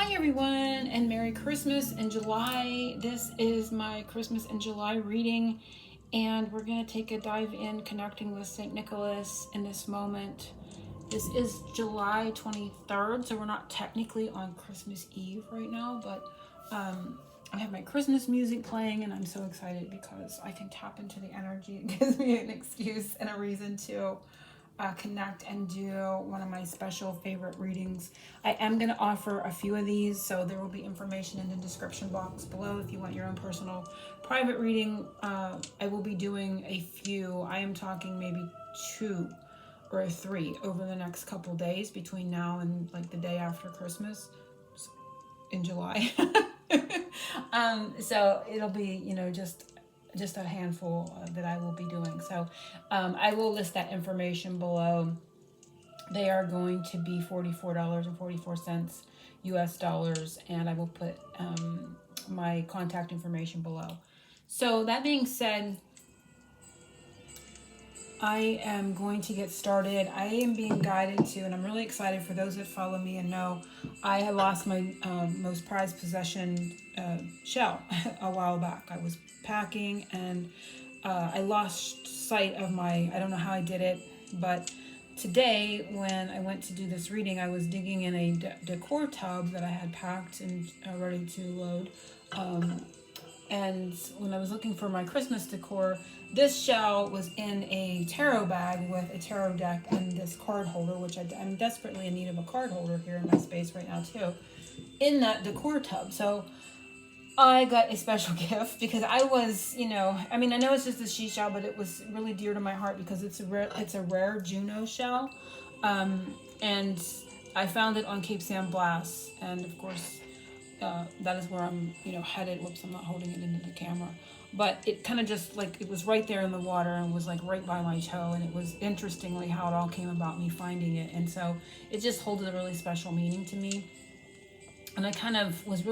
Hi everyone, and Merry Christmas in July. This is my Christmas in July reading, and we're going to take a dive in connecting with St. Nicholas in this moment. This is July 23rd, so we're not technically on Christmas Eve right now, but I have my Christmas music playing, and I'm so excited because I can tap into the energy. It gives me an excuse and a reason to connect and do one of my special favorite readings. I am going to offer a few of these, so there will be information in the description box below if you want your own personal private reading. I will be doing a few. I am talking maybe 2 or 3 over the next couple days between now and like the day after Christmas in July. So it'll be, just a handful that I will be doing. So I will list that information below. They are going to be $44.44 US dollars, and I will put my contact information below. So that being said, I am going to get started. I am being guided to, and I'm really excited for those that follow me and know, I had lost my most prized possession shell a while back. I was packing and I lost sight of I don't know how I did it, but today when I went to do this reading, I was digging in a decor tub that I had packed and ready to load. And when I was looking for my Christmas decor, this shell was in a tarot bag with a tarot deck and this card holder, which I'm desperately in need of a card holder here in my space right now too, in that decor tub. So I got a special gift because I was, I know it's just a seashell, but it was really dear to my heart because it's a rare Juno shell. And I found it on Cape San Blas, and of course, that is where I'm, headed. Whoops, I'm not holding it into the camera. But it kind of just it was right there in the water and was right by my toe. And it was interestingly how it all came about, me finding it. And so it just holds a really special meaning to me. And I was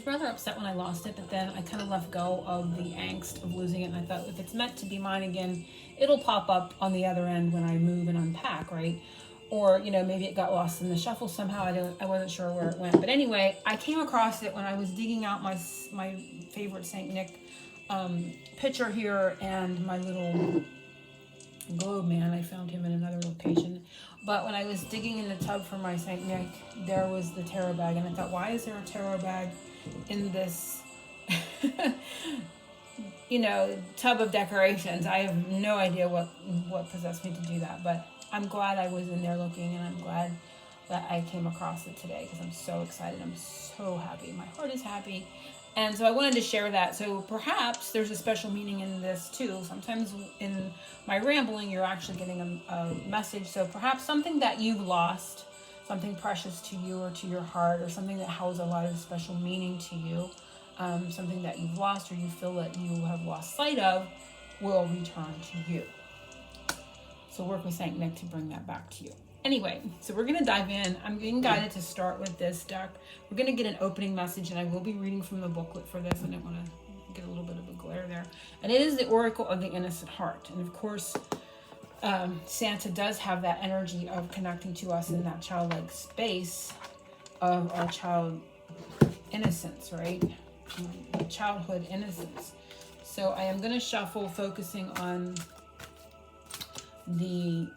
rather upset when I lost it, but then I kind of left go of the angst of losing it. And I thought, if it's meant to be mine again, it'll pop up on the other end when I move and unpack, right? Or, maybe it got lost in the shuffle somehow. I wasn't sure where it went. But anyway, I came across it when I was digging out my favorite St. Nick picture here and my little globe man. I found him in another location. But when I was digging in the tub for my St. Nick, there was the tarot bag. And I thought, why is there a tarot bag in this, tub of decorations? I have no idea what possessed me to do that. But I'm glad I was in there looking, and I'm glad that I came across it today because I'm so excited. I'm so happy. My heart is happy. And so I wanted to share that. So perhaps there's a special meaning in this too. Sometimes in my rambling, you're actually getting a message. So perhaps something that you've lost, something precious to you or to your heart, or something that holds a lot of special meaning to you, something that you've lost or you feel that you have lost sight of, will return to you. So work with St. Nick to bring that back to you. Anyway, so we're going to dive in. I'm being guided to start with this deck. We're going to get an opening message, and I will be reading from the booklet for this. I didn't want to get a little bit of a glare there. And it is the Oracle of the Innocent Heart. And of course, Santa does have that energy of connecting to us in that childlike space of our child innocence, right? Childhood innocence. So I am going to shuffle, focusing on the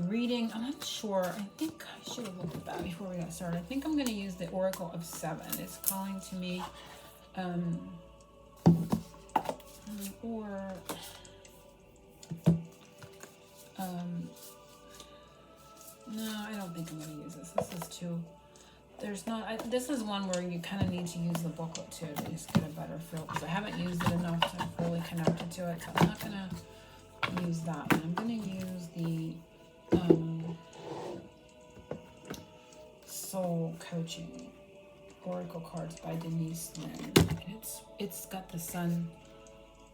reading. I'm not sure. I think I should have looked at that before we got started. I think I'm going to use the Oracle of 7. It's calling to me. No, I don't think I'm going to use this. This is too. This is one where you kind of need to use the booklet too to just get a better feel, because I haven't used it enough to fully connect to it. So I'm not going to use that one. I'm going to use the Soul Coaching Oracle cards by Denise Lynn. And it's got the sun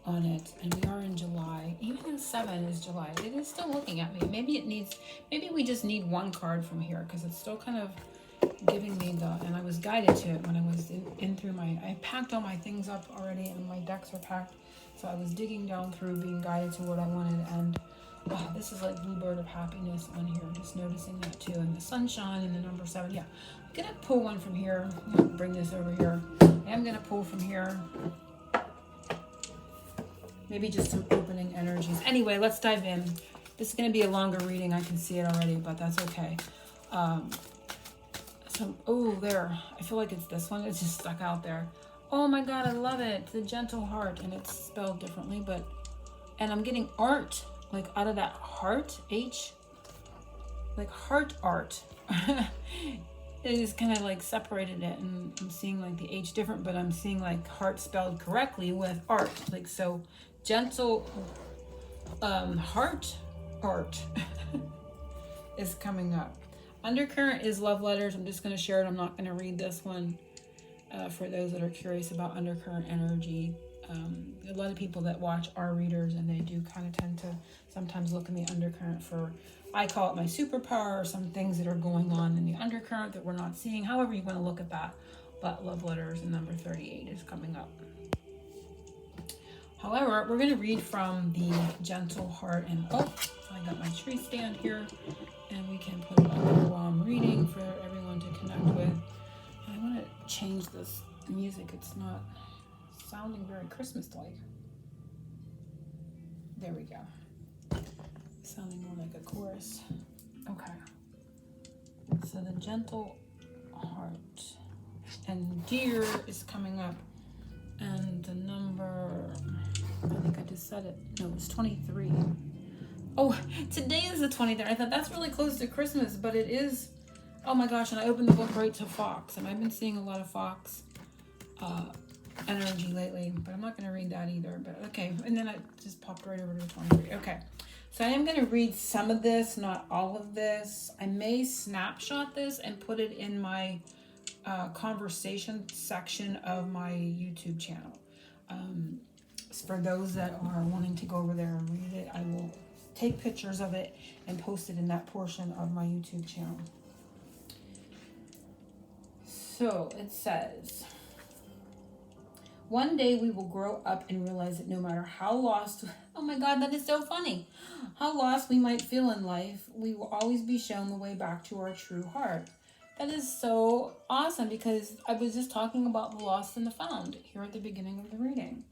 on it, and we are in July. Even the 7 is July. It is still looking at me. Maybe we just need one card from here, because it's still kind of giving me and I was guided to it when I was in through I packed all my things up already, and my decks are packed. So I was digging down through, being guided to what I wanted, and Oh, this is like Bluebird of Happiness on here. Just noticing that too. And the sunshine and the number 7. Yeah. I'm going to pull one from here. I'm going to bring this over here. I'm going to pull from here. Maybe just some opening energies. Anyway, let's dive in. This is going to be a longer reading. I can see it already, but that's okay. There. I feel like it's this one. It's just stuck out there. Oh my God, I love it. The Gentle Heart. And it's spelled differently, and I'm getting art, like out of that heart, H. Like heart art. It is kind of like separated it, and I'm seeing like the H different, but I'm seeing like heart spelled correctly with art. Like, so gentle heart art is coming up. Undercurrent is love letters. I'm just going to share it. I'm not going to read this one for those that are curious about undercurrent energy. A lot of people that watch are readers, and they do kind of tend to sometimes look in the undercurrent for, I call it my superpower, or some things that are going on in the undercurrent that we're not seeing. However you want to look at that. But love letters and number 38 is coming up. However, we're going to read from the Gentle Heart. And I got my tree stand here, and we can put it up there while I'm reading for everyone to connect with. And I want to change this music. It's not sounding very Christmas-like. There we go. Sounding more like a chorus. Okay. So the Gentle Heart. And Deer is coming up. And the number, I think I just said it. No, it's 23. Oh, today is the 23rd. I thought that's really close to Christmas, but it is. Oh my gosh, and I opened the book right to Fox. And I've been seeing a lot of Fox energy lately, but I'm not going to read that either. But okay, and then I just popped right over to the 23. Okay, so I am going to read some of this, not all of this. I may snapshot this and put it in my conversation section of my YouTube channel. For those that are wanting to go over there and read it, I will take pictures of it and post it in that portion of my YouTube channel. So it says, one day we will grow up and realize that no matter how lost, oh my God, that is so funny, how lost we might feel in life, we will always be shown the way back to our true heart. That is so awesome, because I was just talking about the lost and the found here at the beginning of the reading.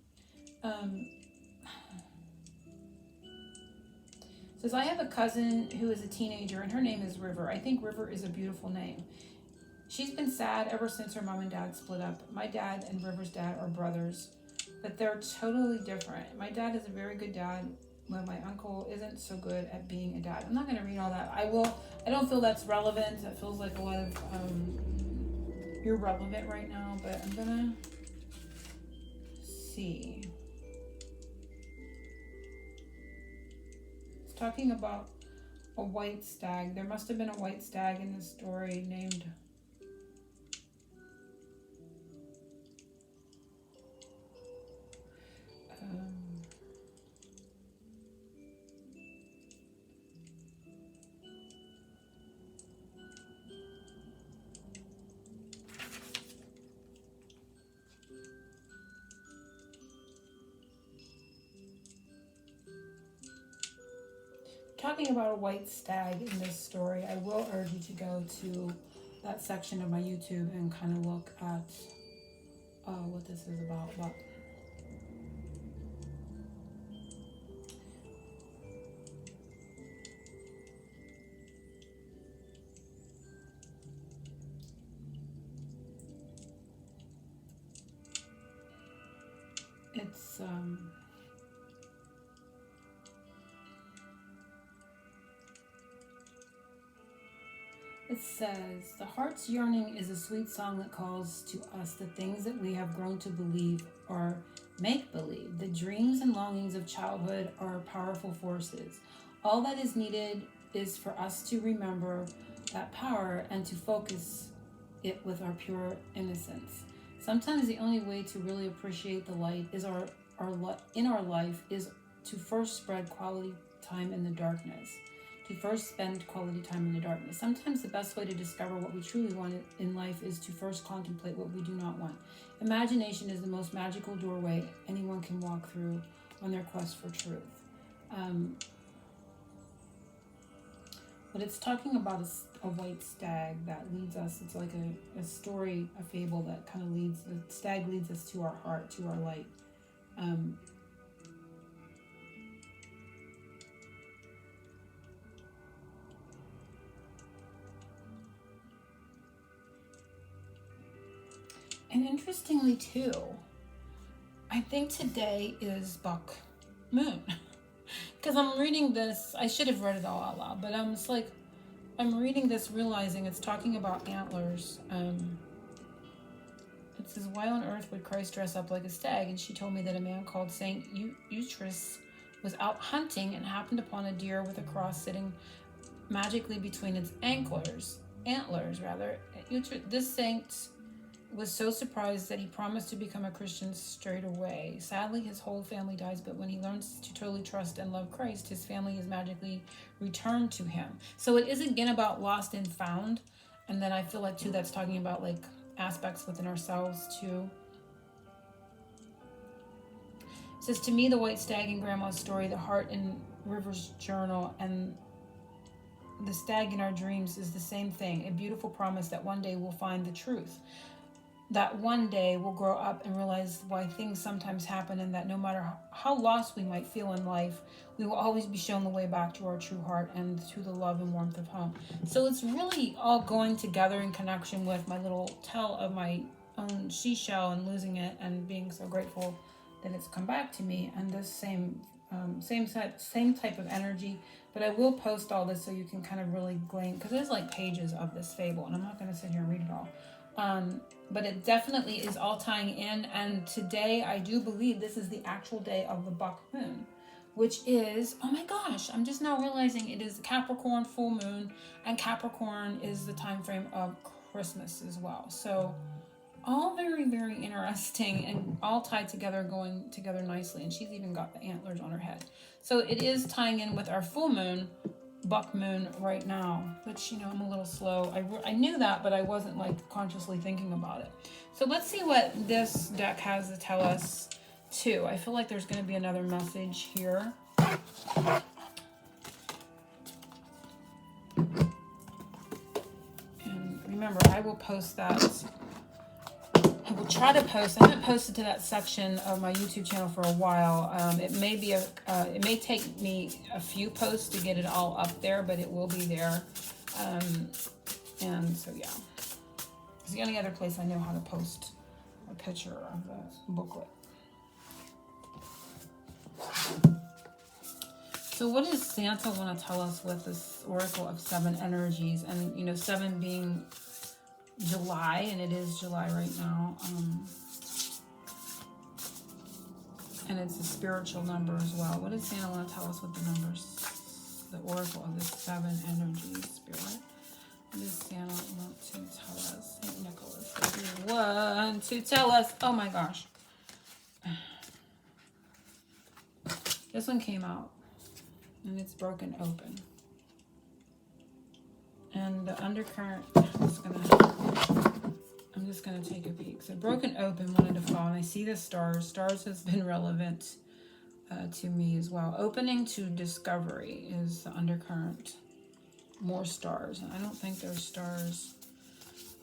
Says, I have a cousin who is a teenager, and her name is River. I think River is a beautiful name. She's been sad ever since her mom and dad split up. My dad and River's dad are brothers, but they're totally different. My dad is a very good dad, while my uncle isn't so good at being a dad. I'm not going to read all that. I don't feel that's relevant. That feels like a lot of irrelevant right now, but I'm going to see. It's talking about a white stag. There must have been a white stag in this story named... talking about a white stag in this story. I will urge you to go to that section of my YouTube and kind of look at what this is about. But it's it says, the heart's yearning is a sweet song that calls to us the things that we have grown to believe or make believe. The dreams and longings of childhood are powerful forces. All that is needed is for us to remember that power and to focus it with our pure innocence. Sometimes the only way to really appreciate the light is in our life is to first spread quality time in the darkness. To first spend quality time in the darkness. Sometimes the best way to discover what we truly want in life is to first contemplate what we do not want. Imagination is the most magical doorway anyone can walk through on their quest for truth. But it's talking about a white stag that leads us. It's like a story, a fable that kind of leads, the stag leads us to our heart, to our light. And interestingly too, I think today is buck moon. Because I'm reading this, I should have read it all out loud, but it's like, I'm reading this realizing it's talking about antlers. It says, why on earth would Christ dress up like a stag? And she told me that a man called Saint Eutrus was out hunting and happened upon a deer with a cross sitting magically between its antlers. This saint was so surprised that he promised to become a Christian straight away. Sadly, his whole family dies, but when he learns to totally trust and love Christ, his family is magically returned to him. So it is again about lost and found. And then I feel like too, that's talking about like aspects within ourselves too. It says, to me, the white stag in Grandma's story, the heart in River's journal, and the stag in our dreams is the same thing. A beautiful promise that one day we'll find the truth. That one day we'll grow up and realize why things sometimes happen, and that no matter how lost we might feel in life, we will always be shown the way back to our true heart and to the love and warmth of home. So it's really all going together in connection with my little tell of my own seashell and losing it and being so grateful that it's come back to me, and this same type of energy. But I will post all this so you can kind of really glean, because there's like pages of this fable, and I'm not going to sit here and read it all. But it definitely is all tying in. And today I do believe this is the actual day of the buck moon, which is, oh my gosh, I'm just now realizing it is Capricorn full moon, and Capricorn is the time frame of Christmas as well. So all very, very interesting and all tied together, going together nicely. And she's even got the antlers on her head. So it is tying in with our full moon, buck moon right now, which, you know, I'm a little slow. I knew that, but I wasn't like consciously thinking about it. So let's see what this deck has to tell us too. I feel like there's going to be another message here. And remember, I will post that. I will try to post. I haven't posted to that section of my YouTube channel for a while. It may take me a few posts to get it all up there, but it will be there. And so yeah, it's the only other place I know how to post a picture of the booklet. So what does Santa want to tell us with this Oracle of 7 energies? And, you know, 7 being July, and it is July right now, and it's a spiritual number as well. What does Santa want to tell us with the numbers, the Oracle of the 7 energies, Spirit? What does Santa want to tell us? St. Nicholas, what do you want to tell us? Oh my gosh, this one came out and it's broken open. And the undercurrent, I'm just gonna take a peek. So broken open, wanted to fall, and I see the stars. Stars has been relevant to me as well. Opening to discovery is the undercurrent. More stars, and I don't think there's stars.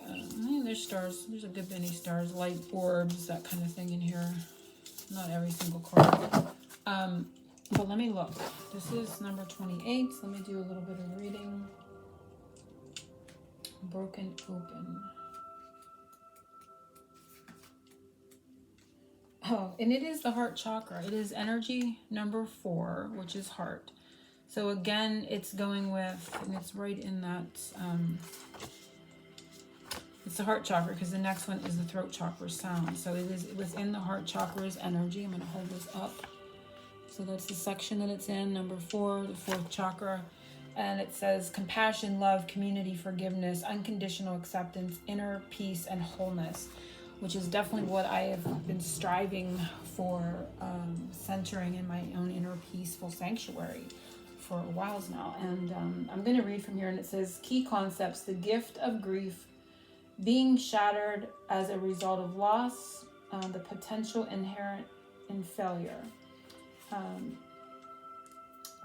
There's stars. There's a good many stars, light orbs, that kind of thing in here. Not every single card. But let me look. This is number 28. So let me do a little bit of reading. Broken open. Oh, and it is the heart chakra. It is energy number 4, which is heart. So again, it's going with, and it's right in that, it's the heart chakra, because the next one is the throat chakra sound. So it is within the heart chakra's energy. I'm going to hold this up. So that's the section that it's in, number 4, the 4th chakra. And it says compassion, love, community, forgiveness, unconditional acceptance, inner peace, and wholeness, which is definitely what I have been striving for, centering in my own inner peaceful sanctuary for a while now. And I'm going to read from here, and it says, key concepts: the gift of grief, being shattered as a result of loss, the potential inherent in failure.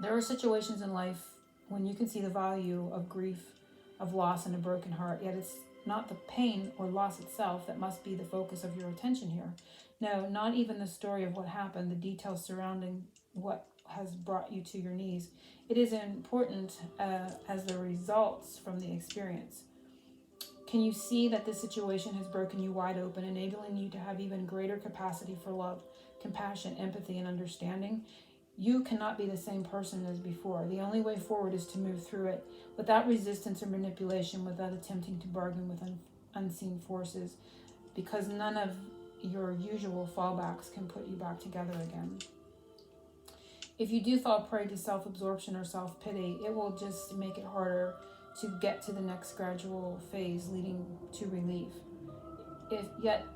There are situations in life when you can see the value of grief, of loss, and a broken heart, yet it's not the pain or loss itself that must be the focus of your attention here. No, not even the story of what happened, the details surrounding what has brought you to your knees. It is important as the results from the experience. Can you see that this situation has broken you wide open, enabling you to have even greater capacity for love, compassion, empathy, and understanding? You cannot be the same person as before. The only way forward is to move through it without resistance or manipulation, without attempting to bargain with unseen forces, because none of your usual fallbacks can put you back together again. If you do fall prey to self-absorption or self-pity, it will just make it harder to get to the next gradual phase leading to relief.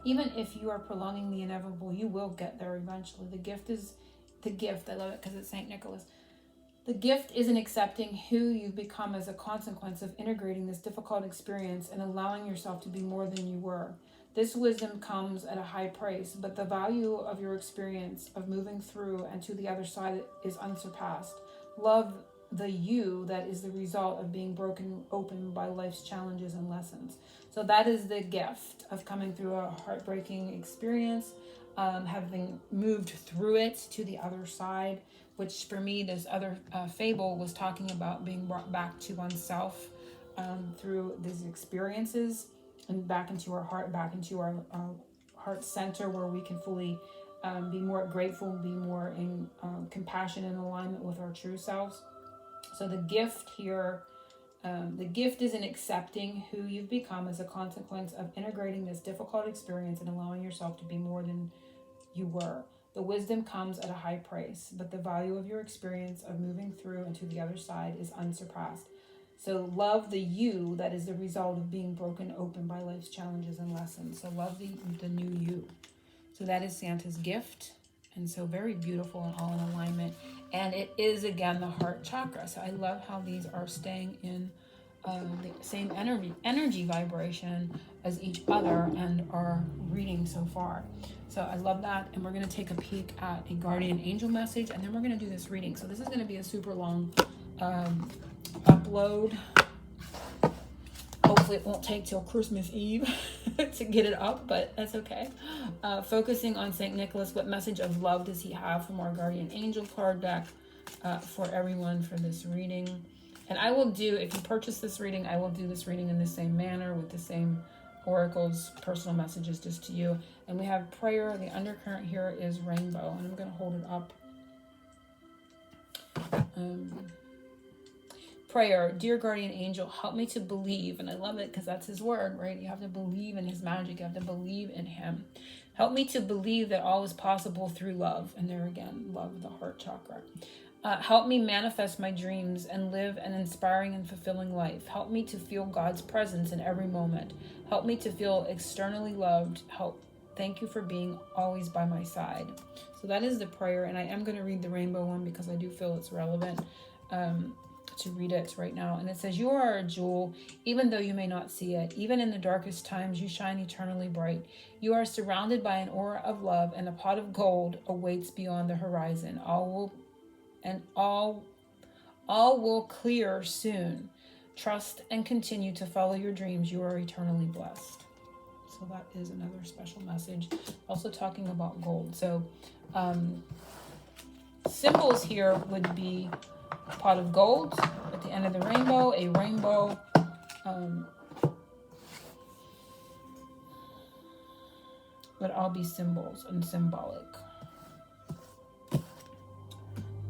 Even if you are prolonging the inevitable, you will get there eventually. The gift, I love it because it's St. Nicholas. The gift is in accepting who you've become as a consequence of integrating this difficult experience and allowing yourself to be more than you were. This wisdom comes at a high price, but the value of your experience of moving through and to the other side is unsurpassed. Love the you that is the result of being broken open by life's challenges and lessons. So that is the gift of coming through a heartbreaking experience, having moved through it to the other side, which for me, this other fable was talking about being brought back to oneself through these experiences and back into our heart, back into our heart center, where we can fully be more grateful, be more in compassion and alignment with our true selves. So the gift here, the gift is in accepting who you've become as a consequence of integrating this difficult experience and allowing yourself to be more than you were. The wisdom comes at a high price, but the value of your experience of moving through and to the other side is unsurpassed. So love the you that is the result of being broken open by life's challenges and lessons. So love the new you. So that is Santa's gift. And so very beautiful and all in alignment. And it is, again, the heart chakra. So I love how these are staying in the same energy vibration as each other and are reading so far. So I love that. And we're going to take a peek at a guardian angel message, and then we're going to do this reading. So this is going to be a super long upload. Hopefully it won't take till Christmas Eve to get it up, but that's okay. Focusing on St. Nicholas, what message of love does he have from our guardian angel card deck for everyone for this reading? And I will do, if you purchase this reading, I will do this reading in the same manner with the same oracles, personal messages just to you. And we have prayer. The undercurrent here is rainbow, and I'm going to hold it up. Prayer. Dear guardian angel, help me to believe. And I love it because that's his word, right? You have to believe in his magic. You have to believe in him. Help me to believe that all is possible through love. And there again, love, the heart chakra. Help me manifest my dreams and live an inspiring and fulfilling life. Help me to feel God's presence in every moment. Help me to feel externally loved. Thank you for being always by my side. So that is the prayer. And I am going to read the rainbow one because I do feel it's relevant to read it right now. And it says, you are a jewel, even though you may not see it. Even in the darkest times, you shine eternally bright. You are surrounded by an aura of love, and a pot of gold awaits beyond the horizon. All will clear soon. Trust and continue to follow your dreams. You are eternally blessed. So that is another special message. Also talking about gold. So symbols here would be a pot of gold at the end of the rainbow, a rainbow, would all be symbols and symbolic.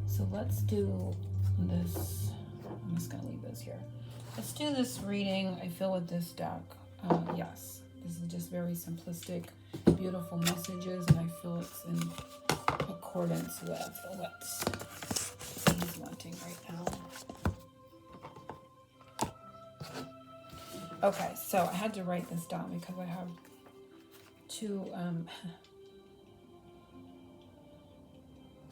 So let's do this. I'm just going to leave this here. Let's do this reading. I feel with this deck. Yes, this is just very simplistic, beautiful messages, and I feel it's in accordance with what he's wanting right now. Okay, so I had to write this down because I have two.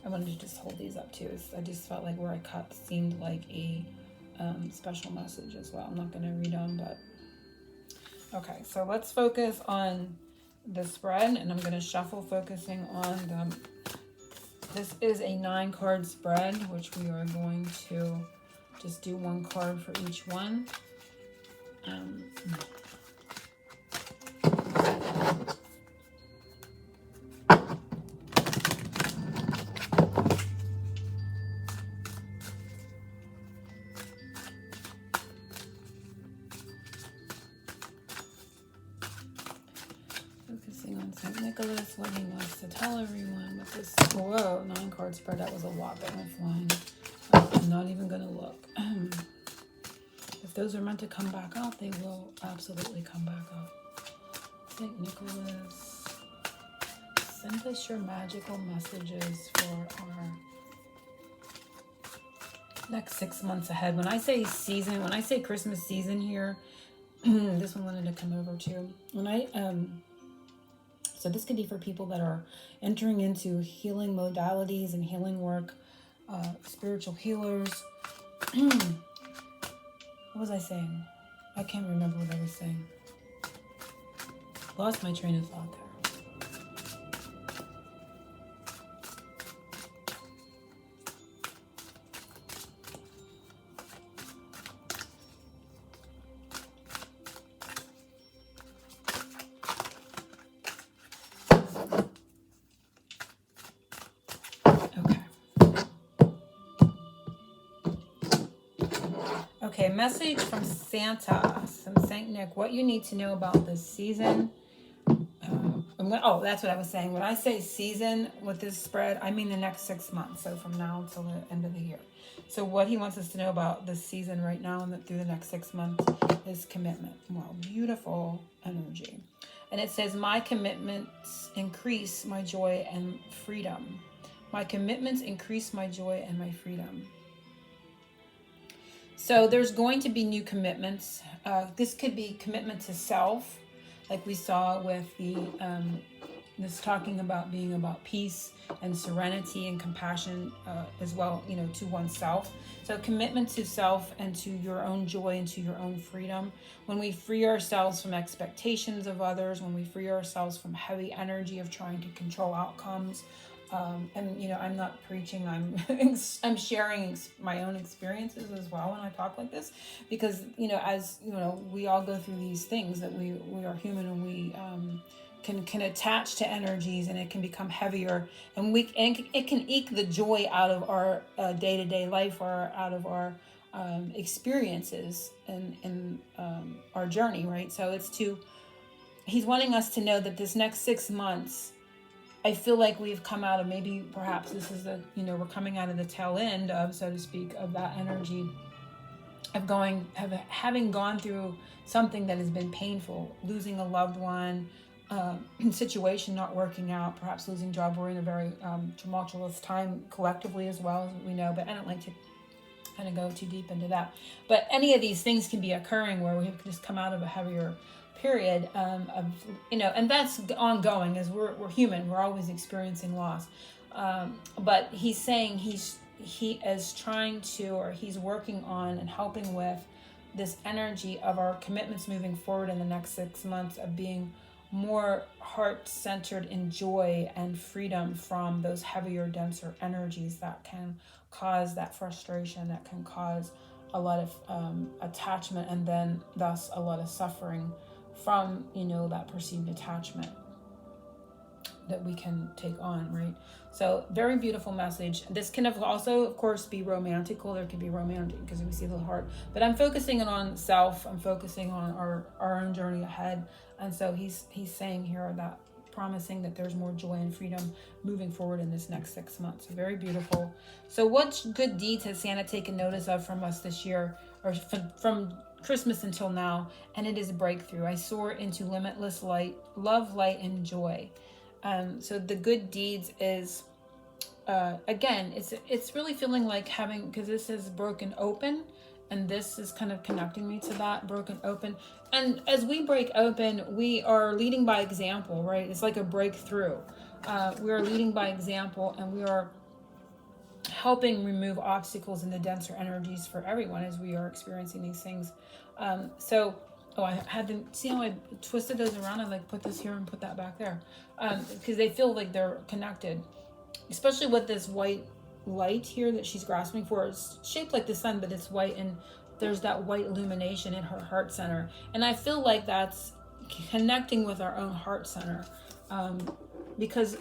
I wanted to just hold these up too. I just felt like where I cut seemed like a special message as well. I'm not going to read them, but okay. So let's focus on the spread, and I'm going to shuffle, focusing on the. This is a 9-card spread, which we are going to just do one card for each one. Focusing on St. Nicholas, what he wants to tell everyone with this. Whoa, 9-card spread. That was a lot that went flying. I'm not even going to look. If those are meant to come back out, they will absolutely come back out. St. Nicholas, send us your magical messages for our next 6 months ahead. When I say season, when I say Christmas season here, this one wanted to come over too. When I so this could be for people that are entering into healing modalities and healing work, spiritual healers. What was I saying? I can't remember what I was saying. Lost my train of thought there. Okay, message from Santa, from Saint Nick. What you need to know about this season. Oh, that's what I was saying. When I say season with this spread, I mean the next 6 months. So from now until the end of the year. So what he wants us to know about this season right now and through the next 6 months is commitment. Wow, beautiful energy. And it says, my commitments increase my joy and freedom. My commitments increase my joy and my freedom. So there's going to be new commitments. This could be commitment to self, like we saw with the this talking about being about peace and serenity and compassion as well, you know, to oneself. So commitment to self and to your own joy and to your own freedom. When we free ourselves from expectations of others, when we free ourselves from heavy energy of trying to control outcomes. And you know, I'm not preaching, I'm sharing my own experiences as well when I talk like this, because you know, as you know, we all go through these things, that we are human, and we can attach to energies, and it can become heavier, and it can eke the joy out of our day-to-day life, or out of our experiences and our journey, right? So he's wanting us to know that this next 6 months, I feel like we've come out of, maybe perhaps this is we're coming out of the tail end of, so to speak, of that energy of having gone through something that has been painful, losing a loved one, situation not working out, perhaps losing job. We're in a very tumultuous time collectively as well, as we know, but I don't like to kind of go too deep into that. But any of these things can be occurring where we've just come out of a heavier period of, you know, and that's ongoing, as we're human, we're always experiencing loss. But he's saying he is trying to, or he's working on and helping with this energy of our commitments moving forward in the next 6 months, of being more heart-centered in joy and freedom from those heavier, denser energies that can cause that frustration, that can cause a lot of attachment, and then thus a lot of suffering from, you know, that perceived attachment that we can take on, right? So very beautiful message. This can also, of course, be romantical. There could be romantic because we see the heart, but I'm focusing on self. I'm focusing on our own journey ahead. And so he's saying here that, promising that there's more joy and freedom moving forward in this next 6 months. Very beautiful. So what good deeds has Santa taken notice of from us this year, or from Christmas until now? And it is a breakthrough. I soar into limitless light, love, light, and joy. So the good deeds is, again, it's really feeling like having, because this is broken open, and this is kind of connecting me to that, broken open. And as we break open, we are leading by example, right? It's like a breakthrough. We are leading by example, and we are helping remove obstacles in the denser energies for everyone as we are experiencing these things. I had to see how I twisted those around. I like put this here and put that back there, because they feel like they're connected, especially with this white light here that she's grasping for. It's shaped like the sun, but it's white, and there's that white illumination in her heart center. And I feel like that's connecting with our own heart center, because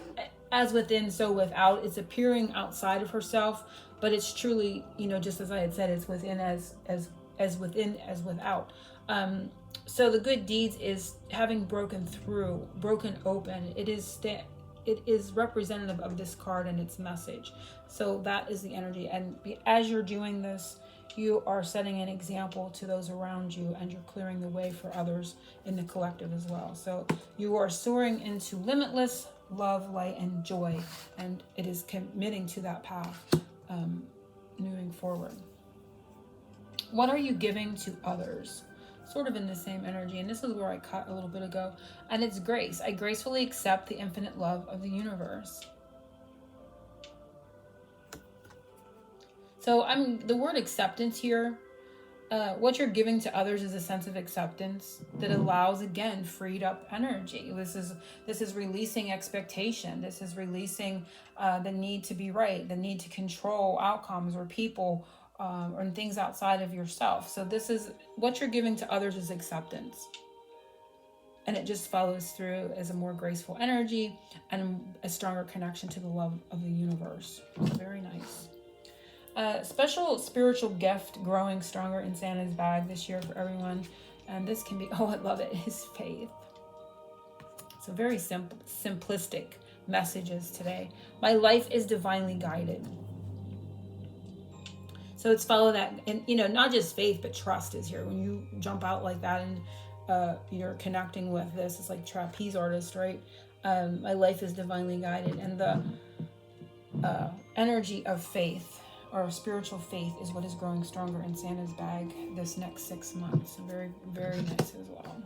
as within, so without. It's appearing outside of herself, but it's truly, just as I had said, it's within as within as without. So the good deeds is having broken open. It is representative of this card and its message. So that is the energy. And as you're doing this, you are setting an example to those around you, and you're clearing the way for others in the collective as well. So you are soaring into limitless love, light, and joy, and it is committing to that path, moving forward. What are you giving to others? Sort of in the same energy, and this is where I cut a little bit ago, and it's grace. I gracefully accept the infinite love of the universe. So the word acceptance here, what you're giving to others is a sense of acceptance that allows, again, freed up energy. This is releasing expectation. This is releasing the need to be right, the need to control outcomes or people, or things outside of yourself. So this is what you're giving to others is acceptance. And it just follows through as a more graceful energy and a stronger connection to the love of the universe. Very nice. Special spiritual gift growing stronger in Santa's bag this year for everyone. And this can be, I love it, is faith. So very simplistic messages today. My life is divinely guided. So it's follow that, and not just faith, but trust is here. When you jump out like that and you're connecting with this, it's like trapeze artist, right? My life is divinely guided, and the energy of faith or spiritual faith is what is growing stronger in Santa's bag this next 6 months. So very, very nice as well.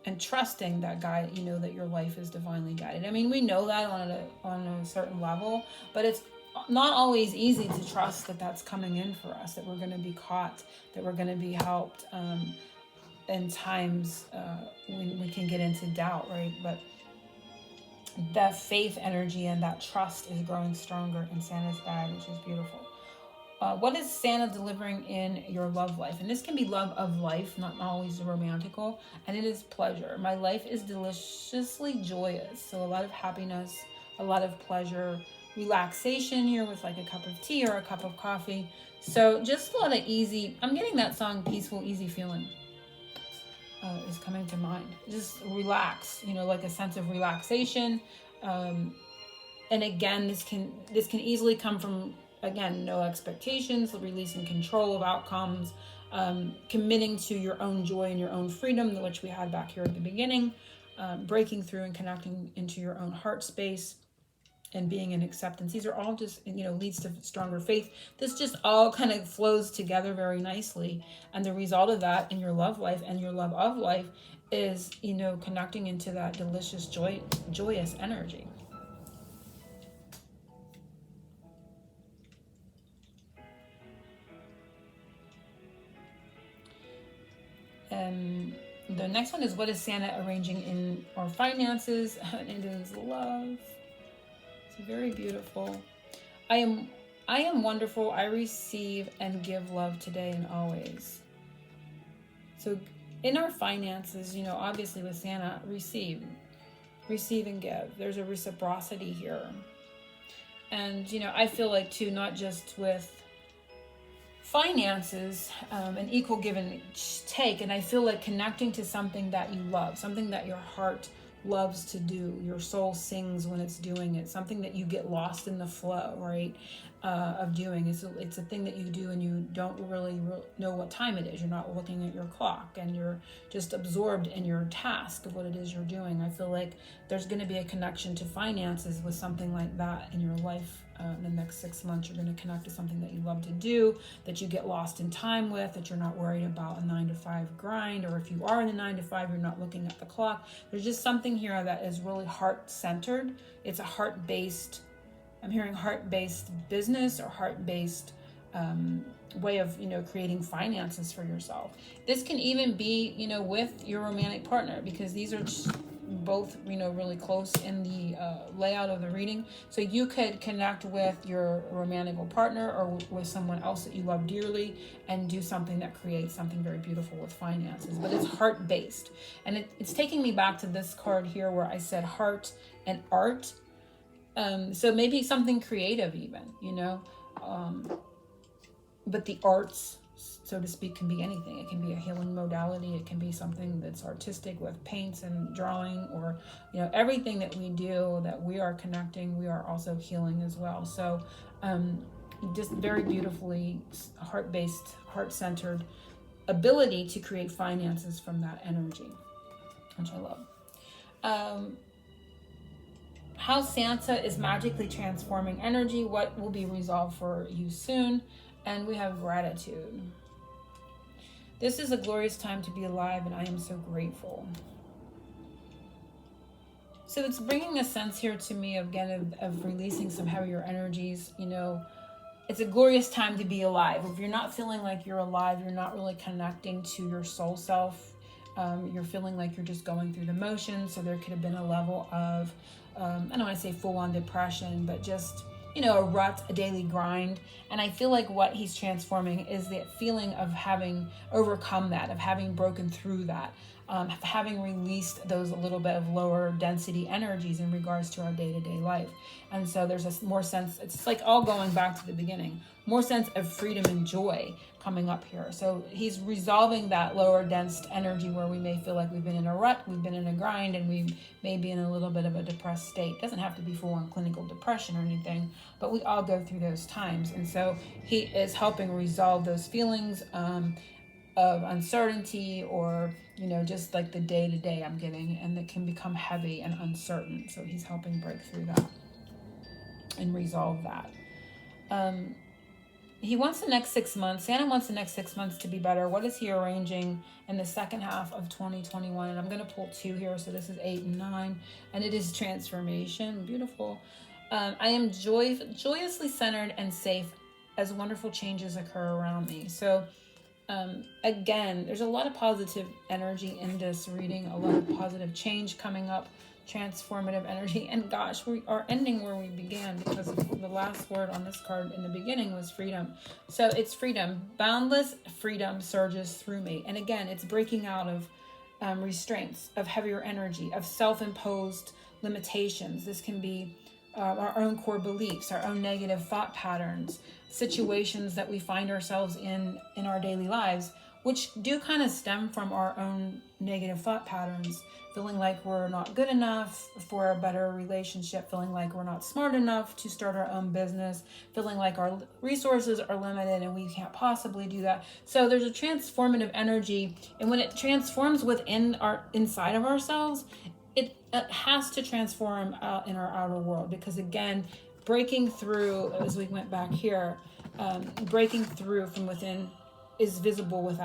And trusting that guide, that your life is divinely guided. I mean, we know that on a certain level, but it's not always easy to trust that that's coming in for us, that we're going to be caught, that we're going to be helped in times when we can get into doubt, right? But that faith energy and that trust is growing stronger in Santa's bag, which is beautiful. What is Santa delivering in your love life? And this can be love of life, not always romantical, and it is pleasure. My life is deliciously joyous. So a lot of happiness, a lot of pleasure, relaxation here with like a cup of tea or a cup of coffee. So just a lot of easy, I'm getting that song Peaceful Easy Feeling is coming to mind. Just relax, like a sense of relaxation. And again, this can easily come from, again, no expectations, releasing control of outcomes, committing to your own joy and your own freedom, which we had back here at the beginning, breaking through and connecting into your own heart space, and being in acceptance. These are all just, leads to stronger faith. This just all kind of flows together very nicely. And the result of that in your love life and your love of life is, connecting into that delicious, joyous energy. And the next one is, what is Santa arranging in our finances and in his love? Very beautiful. I am wonderful. I receive and give love today and always. So in our finances, obviously with Santa, receive and give. There's a reciprocity here. And, I feel like too, not just with finances, an equal give and take. And I feel like connecting to something that you love, something that your heart loves to do, your soul sings when it's doing it, something that you get lost in the flow, right, of doing. It's a thing that you do and you don't really know what time it is. You're not looking at your clock and you're just absorbed in your task of what it is you're doing. I feel like there's going to be a connection to finances with something like that in your life. In the next 6 months, you're going to connect to something that you love to do, that you get lost in time with, that you're not worried about a 9-to-5 grind, or if you are in a 9-to-5, you're not looking at the clock. There's just something here that is really heart-centered. It's a heart-based, I'm hearing heart-based business or heart-based way of, creating finances for yourself. This can even be, with your romantic partner, because these are just both, really close in the layout of the reading. So you could connect with your romantic partner or with someone else that you love dearly and do something that creates something very beautiful with finances. But it's heart based. And it's taking me back to this card here where I said heart and art. So maybe something creative even, but the arts, so to speak, can be anything. It can be a healing modality. It can be something that's artistic with paints and drawing, or, everything that we do, that we are connecting, we are also healing as well. So just very beautifully heart-based, heart-centered ability to create finances from that energy, which I love. How Santa is magically transforming energy. What will be resolved for you soon? And we have gratitude. This is a glorious time to be alive, and I am so grateful. So it's bringing a sense here to me, again, of releasing some heavier energies. It's a glorious time to be alive. If you're not feeling like you're alive, you're not really connecting to your soul self. You're feeling like you're just going through the motions. So there could have been a level of, I don't want to say full-on depression, but just, a rut, a daily grind. And I feel like what he's transforming is the feeling of having overcome that, of having broken through that, having released those a little bit of lower density energies in regards to our day-to-day life. And so there's a more sense, it's like all going back to the beginning, more sense of freedom and joy coming up here. So he's resolving that lower dense energy where we may feel like we've been in a rut, we've been in a grind, and we may be in a little bit of a depressed state. It doesn't have to be full-on clinical depression or anything, but we all go through those times. And so he is helping resolve those feelings of uncertainty, or just like the day-to-day I'm getting, and that can become heavy and uncertain. So he's helping break through that and resolve that. He wants the next 6 months. Santa wants the next 6 months to be better. What is he arranging in the second half of 2021? And I'm going to pull 2 here. So this is 8 and 9. And it is transformation. Beautiful. I am joyously centered and safe as wonderful changes occur around me. So again, there's a lot of positive energy in this reading. A lot of positive change coming up. Transformative energy. And gosh, we are ending where we began, because the last word on this card in the beginning was freedom. So it's freedom. Boundless freedom surges through me. And again, it's breaking out of restraints, of heavier energy, of self-imposed limitations. This can be our own core beliefs, our own negative thought patterns, situations that we find ourselves in our daily lives, which do kind of stem from our own negative thought patterns. Feeling like we're not good enough for a better relationship, feeling like we're not smart enough to start our own business, feeling like our resources are limited and we can't possibly do that. So there's a transformative energy, and when it transforms inside of ourselves, it has to transform out in our outer world. Because again, breaking through, as we went back here, breaking through from within is visible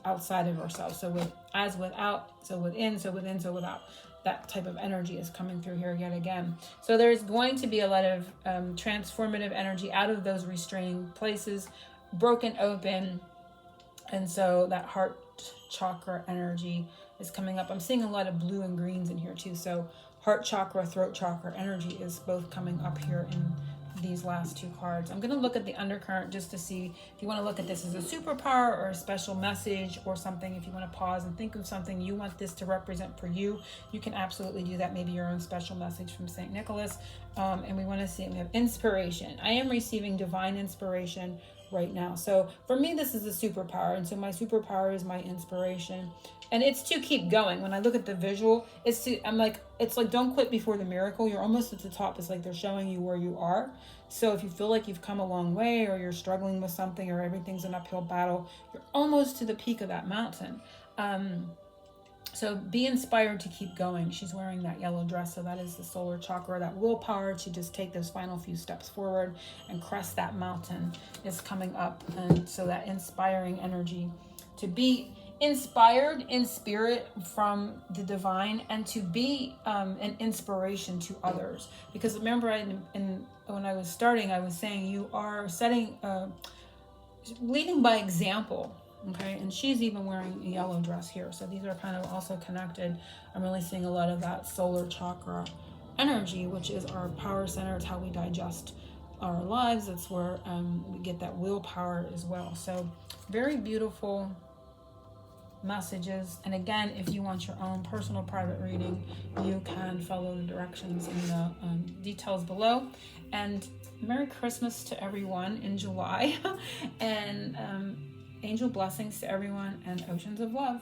outside of ourselves. So as without, so within, so within, so without. That type of energy is coming through here yet again. So there's going to be a lot of transformative energy out of those restraining places, broken open. And so that heart chakra energy is coming up. I'm seeing a lot of blue and greens in here too. So heart chakra, throat chakra energy is both coming up here in these last 2 cards. I'm going to look at the undercurrent just to see if you want to look at this as a superpower or a special message or something. If you want to pause and think of something you want this to represent for you, you can absolutely do that. Maybe your own special message from St. Nicholas. And we want to see, we have inspiration. I am receiving divine inspiration right now. So for me, this is a superpower. And so my superpower is my inspiration. And it's to keep going. When I look at the visual, it's like, don't quit before the miracle. You're almost at the top. It's like they're showing you where you are. So if you feel like you've come a long way, or you're struggling with something, or everything's an uphill battle, you're almost to the peak of that mountain. So be inspired to keep going. She's wearing that yellow dress. So that is the solar chakra, that willpower to just take those final few steps forward and crest that mountain is coming up. And so that inspiring energy to be inspired in spirit from the divine, and to be an inspiration to others. Because remember, when I was starting, I was saying you are leading by example. Okay, and she's even wearing a yellow dress here. So these are kind of also connected. I'm really seeing a lot of that solar chakra energy, which is our power center. It's how we digest our lives. It's where we get that willpower as well. So very beautiful messages. And again, if you want your own personal private reading, you can follow the directions in the details below. And Merry Christmas to everyone in July. And angel blessings to everyone and oceans of love.